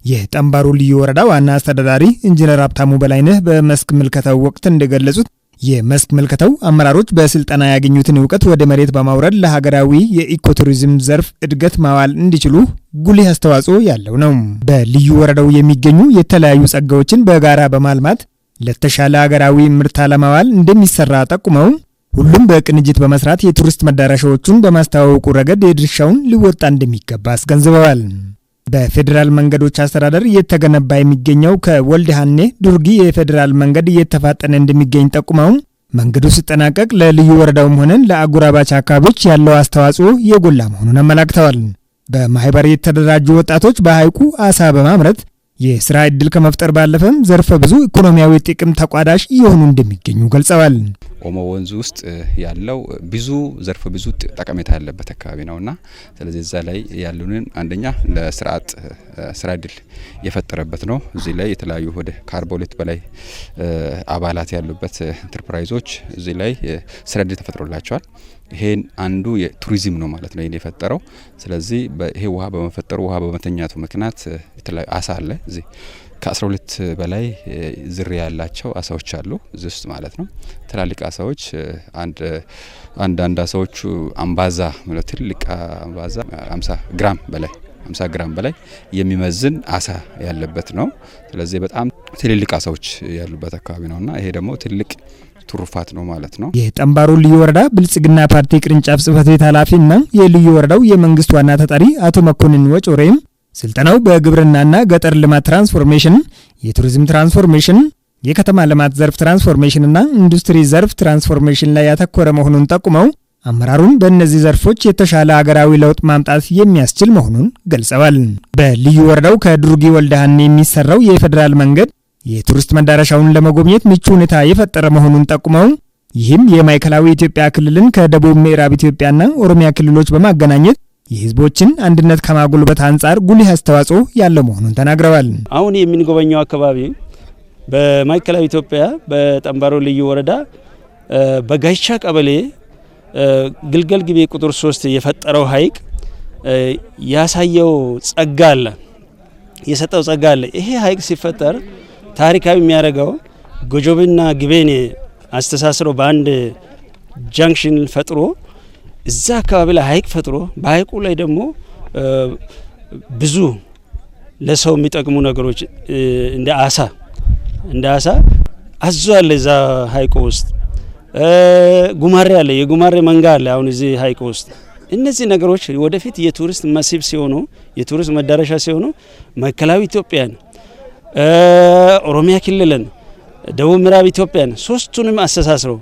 የጠምባሮ ልዩ ወረዳ ዋና አስተዳዳሪ ኢንጂነር ሀብታሙ በላይነህ በመስክ ምልከታው ወቅት እንደገለጹት የመስክ ምልከታው አመራሮች በስልጠና ያገኙትን ዕውቀት ወደ መሬት በማውረድ ለሀገራዊ የኢኮቱሪዝም ዘርፍ እድገት ማዋል እንዲችሉ ጉልህ አስተዋጽኦ ያለው ነው። በልዩ ወረዳው የሚገኙ የተለያዩ ጸጋዎችን በጋራ በማልማት ለተሻለ ሀገራዊ ምርት ለማዋል እንደሚሰራ ጠቁመው ሁሉም በቅንጅት በመስራት የቱሪስት መዳረሻዎቹን በማስተዋወቁ ረገድ የድርሻውን ሊወጣ እንደሚገባ አስገንዝበዋል። በፌደራል መንገዶች አስተዳደር እየተገነባ የሚገኘው ከወልደሃኔ ዱርጊ የፌደራል መንገድ እየተፋጠነ እንደሚገኝ ጠቁመው መንገዱ ሲጠናቀቅ ለልዩ ወረዳውም ሆነ ለአጎራባች አካባቢዎች ያለው አስተዋጽኦ የጎላ መሆኑን አመላክተዋል። በማህበር የተደራጁ ወጣቶች በሐይቁ አሳ በማምረት የሥራ ዕድል ከመፍጠር ባለፈም ዘርፈ ብዙ ኢኮኖሚያዊ ጥቅም ተቋዳሽ እየሆኑ እንደሚገኙ ገልጸዋል። ኦሞ ወንዝ ውስጥ ያለው ብዙ ዘርፈ ብዙ ጠቀሜታ ያለበት አካባቢ ነውና ስለዚህ እዛ ላይ ያሉንን አንደኛ ለስርዓት ስራ ዕድል የፈጠረበት ነው። እዚህ ላይ የተለያዩ ወደ ከ42 በላይ አባላት ያሉበት ኢንተርፕራይዞች እዚህ ላይ ስራ ዕድል ተፈጥሮላቸዋል። ይሄን አንዱ የቱሪዝም ነው ማለት ነው ይሄን የፈጠረው። ስለዚህ ይሄ ውሃ በመፈጠሩ ውሃ በመተኛቱ ምክንያት የተለያዩ አሳ አለ እዚህ ከ12 በላይ ዝርያ ያላቸው አሳዎች አሉ እዚህ ውስጥ ማለት ነው። ትላልቅ አሳዎች አንድ አሳዎቹ አምባዛ ማለት ትልቅ አምባዛ 50 ግራም በላይ የሚመዝን አሳ ያለበት ነው። ስለዚህ በጣም ትልልቅ አሳዎች ያሉበት አካባቢ ነውና ይሄ ደግሞ ትልቅ ትሩፋት ነው ማለት ነው። የጠምባሮ ልዩ ወረዳ ብልጽግና ፓርቲ ቅርንጫፍ ጽሕፈት ቤት ኃላፊና የልዩ ወረዳው የመንግስት ዋና ተጠሪ አቶ መኮንን ወጮሬም ስልጠናው በግብርናና ገጠር ልማት ትራንስፎርሜሽን፣ የቱሪዝም ትራንስፎርሜሽን፣ የከተማ ልማት ዘርፍ ትራንስፎርሜሽንና ኢንዱስትሪ ዘርፍ ትራንስፎርሜሽን ላይ ያተኮረ መሆኑን ጠቁመው አመራሩን በእነዚህ ዘርፎች የተሻለ ሀገራዊ ለውጥ ማምጣት የሚያስችል መሆኑን ገልጸዋል። በልዩ ወረዳው ከዱርጊ ወልደሃኔ የሚሰራው የፌደራል መንገድ የቱሪስት መዳረሻውን ለመጎብኘት ምቹ ሁኔታ የፈጠረ መሆኑን ጠቁመው ይህም የማዕከላዊ ኢትዮጵያ ክልልን ከደቡብ ምዕራብ ኢትዮጵያና ኦሮሚያ ክልሎች በማገናኘት የህዝቦችን አንድነት ከማጎልበት አንጻር ጉልህ አስተዋጽኦ ያለው መሆኑን ተናግረዋል። አሁን የምንጎበኘው አካባቢ በማዕከላዊ ኢትዮጵያ በጠምባሮ ልዩ ወረዳ በጋይቻ ቀበሌ ግልገል ግቤ ቁጥር 3 የፈጠረው ሐይቅ ያሳየው ጸጋ አለ፣ የሰጠው ጸጋ አለ። ይሄ ሐይቅ ሲፈጠር ታሪካዊ የሚያደርገው ጎጆብና ግቤን አስተሳስሮ በአንድ ጃንክሽን ፈጥሮ እዛ አካባቢ ላይ ሐይቅ ፈጥሮ በሐይቁ ላይ ደግሞ ብዙ ለሰው የሚጠቅሙ ነገሮች እንደ አሳ አዞ አለ እዛ ሐይቁ ውስጥ ጉማሬ አለ፣ የጉማሬ መንጋ አለ አሁን እዚህ ሐይቁ ውስጥ። እነዚህ ነገሮች ወደፊት የቱሪስት መስህብ ሲሆኑ የቱሪስት መዳረሻ ሲሆኑ ማዕከላዊ ኢትዮጵያን፣ ኦሮሚያ ክልልን፣ ደቡብ ምዕራብ ኢትዮጵያን ሶስቱንም አስተሳስረው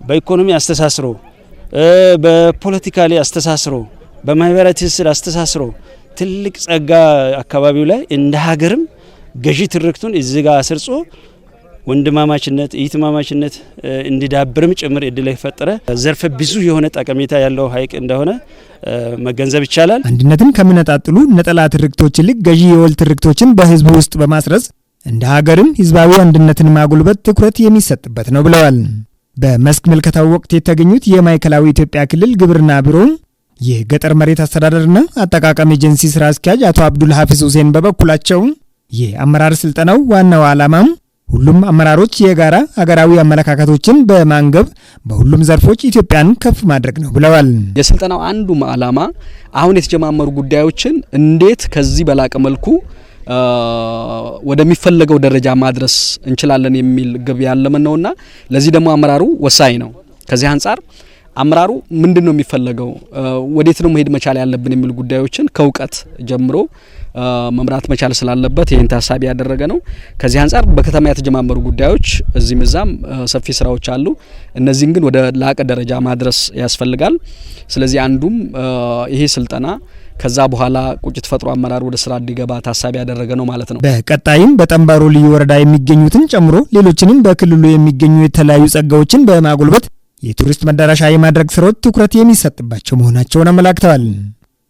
በኢኮኖሚ አስተሳስረው በፖለቲካሊ አስተሳስረው በማህበራዊ ትስስር አስተሳስረው ትልቅ ጸጋ አካባቢው ላይ እንደ ሀገርም ገዢ ትርክቱን እዚህ ጋር አስርጾ ወንድማማችነት እህትማማችነት እንዲዳብርም ጭምር እድል የፈጠረ ዘርፈ ብዙ የሆነ ጠቀሜታ ያለው ሐይቅ እንደሆነ መገንዘብ ይቻላል። አንድነትን ከሚነጣጥሉ ነጠላ ትርክቶች ይልቅ ገዢ የወል ትርክቶችን በህዝቡ ውስጥ በማስረጽ እንደ ሀገርም ህዝባዊ አንድነትን ማጎልበት ትኩረት የሚሰጥበት ነው ብለዋል። በመስክ ምልከታው ወቅት የተገኙት የማዕከላዊ ኢትዮጵያ ክልል ግብርና ቢሮ የገጠር መሬት አስተዳደርና አጠቃቀም ኤጀንሲ ስራ አስኪያጅ አቶ አብዱል ሐፊዝ ሁሴን በበኩላቸው የአመራር ስልጠናው ዋናው ዓላማም ሁሉም አመራሮች የጋራ ሀገራዊ አመለካከቶችን በማንገብ በሁሉም ዘርፎች ኢትዮጵያን ከፍ ማድረግ ነው ብለዋል። የስልጠናው አንዱ ዓላማ አሁን የተጀማመሩ ጉዳዮችን እንዴት ከዚህ በላቀ መልኩ ወደሚፈለገው ደረጃ ማድረስ እንችላለን የሚል ግብ ያለመን ነውና ለዚህ ደግሞ አመራሩ ወሳኝ ነው። ከዚህ አንፃር አመራሩ ምንድነው የሚፈለገው፣ ወዴት ነው መሄድ መቻል ያለብን የሚሉ ጉዳዮችን ከውቀት ጀምሮ መምራት መቻል ስላለበት ይሄን ታሳቢ ያደረገ ነው። ከዚህ አንፃር በከተማ የተጀማመሩ ጉዳዮች እዚህም እዛም ሰፊ ስራዎች አሉ። እነዚህን ግን ወደ ላቀ ደረጃ ማድረስ ያስፈልጋል። ስለዚህ አንዱም ይሄ ስልጠና ከዛ በኋላ ቁጭት ፈጥሮ አመራር ወደ ስራ እንዲገባ ታሳቢ ያደረገ ነው ማለት ነው። በቀጣይም በጠምባሮ ልዩ ወረዳ የሚገኙትን ጨምሮ ሌሎችንም በክልሉ የሚገኙ የተለያዩ ጸጋዎችን በማጎልበት የቱሪስት መዳረሻ የማድረግ ስራዎች ትኩረት የሚሰጥባቸው መሆናቸውን አመላክተዋል።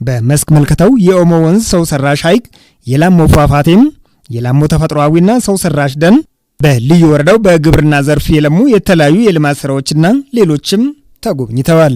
በመስክ ምልከታው የኦሞ ወንዝ ሰው ሰራሽ ሐይቅ፣ የላሞ ፏፏቴም፣ የላሞ ተፈጥሯዊና ሰው ሰራሽ ደን፣ በልዩ ወረዳው በግብርና ዘርፍ የለሙ የተለያዩ የልማት ስራዎችና ሌሎችም ተጎብኝተዋል።